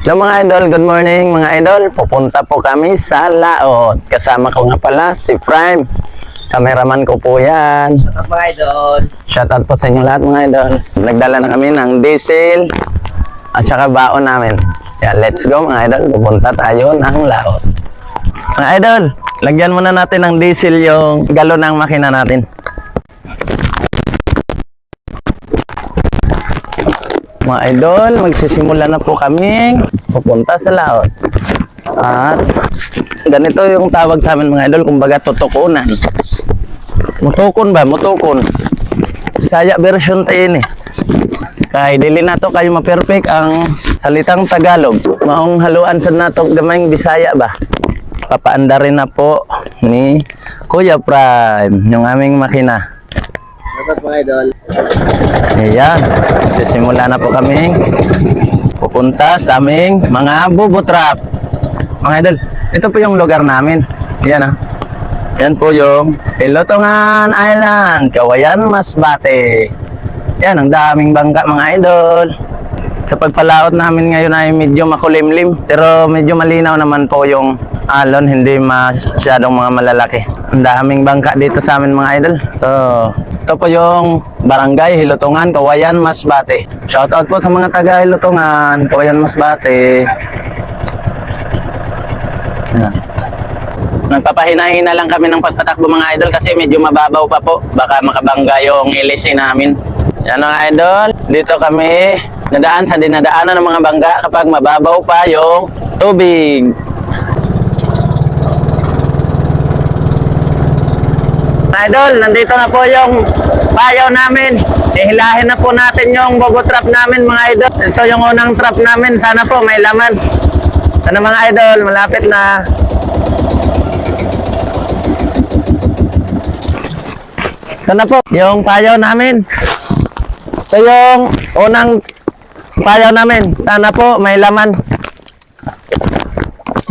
Hello mga idol, good morning mga idol. Pupunta po kami sa Laot. Kasama ko nga pala si Prime. Cameraman ko po yan. Mga idol. Shoutout po sa inyo lahat mga idol. Nagdala na kami ng diesel at saka baon namin. Yeah, let's go mga idol. Pupunta tayo ng Laot. Mga idol, lagyan muna natin ng diesel yung galon ng makina natin. Mga idol, magsisimula na po kaming pupunta sa Laot. At ganito yung tawag sa amin mga idol, kumbaga tutukunan. Mutukon ba? Mutukon. Bisaya version tayo ni. Kay dili na to kayo ma-perfect ang salitang Tagalog. Maong haluan sa nato gamayng Bisaya ba? Papaanda rin na po ni Kuya Prime yung aming makina. Dapat mga idol. Ayan, sisimula na po kami pupunta sa aming mga bubutrap. Mga idol, ito po yung lugar namin. Ayan Yan po yung Ilotongan Island, Kawayan, Masbate. Yan, ang daming bangka mga idol. Sa pagpalaot namin ngayon ay medyo makulimlim, pero medyo malinaw naman po yung alon, hindi masyadong mga malalaki. Ang daming bangka dito sa amin mga idol. Ito po yung Barangay Ilotongan, Kawayan, Masbate. Shoutout po sa mga taga Ilotongan, Kawayan, Masbate. Yan. Nagpapahina-hina lang kami ng pagpatakbo mga idol kasi medyo mababaw pa po. Baka makabangga yung ilisi namin. Yan mga idol, dito kami nadaan sa dinadaanan ng mga bangga kapag mababaw pa yung tubig. Mga idol, nandito na po yung payaw namin. Ihilahin na po natin yung bogo trap namin mga idol. Ito yung unang trap namin. Sana po may laman. Sana mga idol, malapit na. Ito na po, yung payaw namin. Ito yung unang payaw namin. Sana po may laman.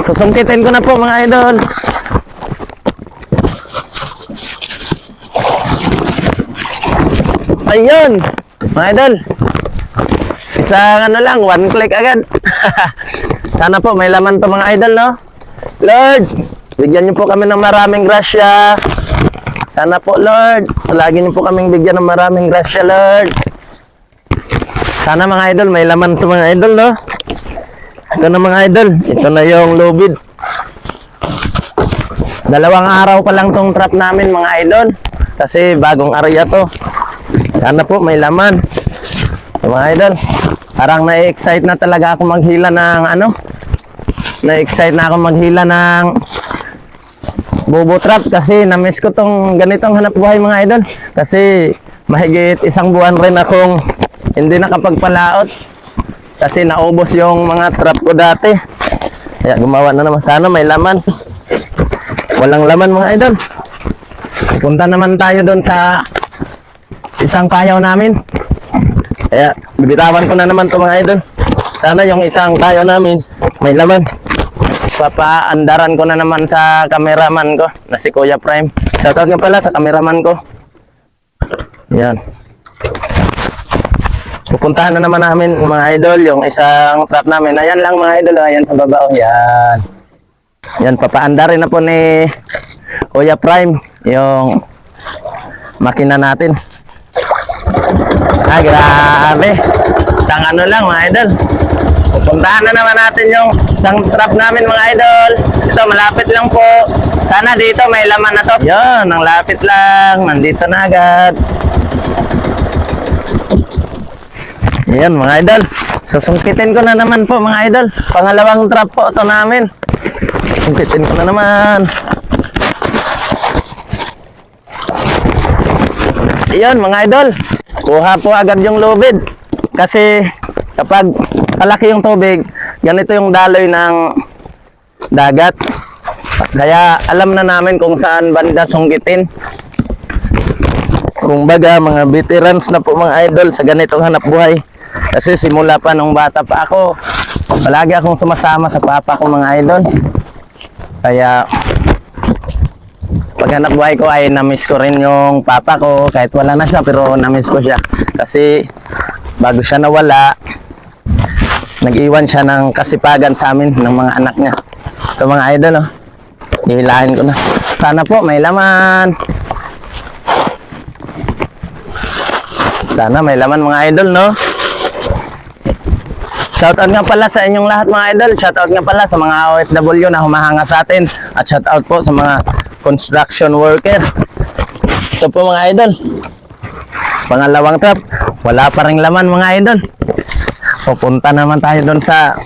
Susungkitin ko na po mga idol. Ayun, mga idol. Isang ano lang, one click agad. Sana po may laman to mga idol, no? Lord, bigyan niyo po kami ng maraming grasya. Sana po, Lord. Lagi niyo po kaming bigyan ng maraming grasya, Lord. Sana mga idol, may laman to mga idol, no? Ito na mga idol. Ito na yung lubid. 2 araw pa lang tong trap namin mga idol. Kasi bagong area to. Sana po may laman. So, mga idol, parang na-excite na talaga ako maghila ng ano? Na-excite na ako maghila ng bobo trap kasi na-miss ko tong ganitong hanap buhay mga idol. Kasi mahigit 1 buwan rin akong hindi nakapagpalaot. Kasi naubos yung mga trap ko dati. Kaya gumawa na naman. Sana may laman. Walang laman mga idol. Punta naman tayo doon sa isang payaw namin. Kaya bibitawan ko na naman to mga idol. Sana yung isang payaw namin may laman. Papaandaran ko na naman sa cameraman ko na si Kuya Prime. Shoutout nga pala sa cameraman ko. Yan. Pupuntahan na naman namin mga idol yung isang trap namin. Ayan lang mga idol. Ayan sa baba. Yan. Yan. Papaandarin na po ni Kuya Prime yung makina natin. Grabe. Isang ano lang mga idol. Pupuntahan na naman natin yung isang trap namin mga idol. Ito malapit lang po. Sana dito may laman na to. Yan, ang lapit lang. Nandito na agad. Yan mga idol. Susungkitin ko na naman po mga idol. Pangalawang trap po ito namin. Susungkitin ko na naman. Yan mga idol. Kuha po agad yung lubid. Kasi kapag palaki yung tubig, ganito yung daloy ng dagat. Kaya alam na namin kung saan banda sungkitin. Kumbaga mga veterans na po mga idol sa ganitong hanap buhay. Kasi simula pa nung bata pa ako, palagi akong sumasama sa papa ko mga idol. Kaya pag hanap buhay ko ay na-miss ko rin yung papa ko. Kahit wala na siya pero na-miss ko siya. Kasi bago siya nawala, Nag-iwan siya ng kasipagan sa amin ng mga anak niya. Ito mga idol, oh. Hihilahin ko na. Sana po may laman. Sana may laman mga idol, no? Shoutout nga pala sa inyong lahat mga idol. Shoutout nga pala sa mga OFW na humahanga sa atin. At shoutout po sa mga construction worker. Ito po mga idol. Pangalawang trap. Wala pa ring laman mga idol. Pupunta naman tayo doon sa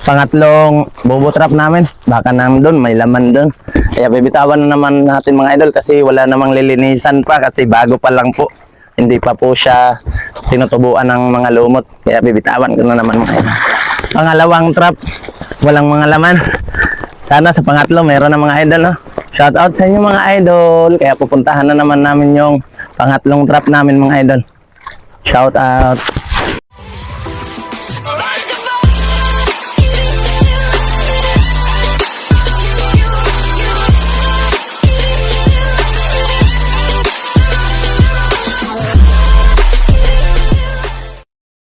pangatlong bobo trap namin. Baka nandun, may laman doon. Kaya bibitawan na naman natin mga idol kasi wala namang lilinisan pa kasi bago pa lang po. Hindi pa po siya tinutubuan ng mga lumot. Kaya bibitawan ko na naman mga idol. Pangalawang trap, walang mga laman. Sana sa pangatlo meron na mga idol. No? Shout out sa inyo mga idol. Kaya pupuntahan na naman namin yung pangatlong trap namin mga idol. Shout out.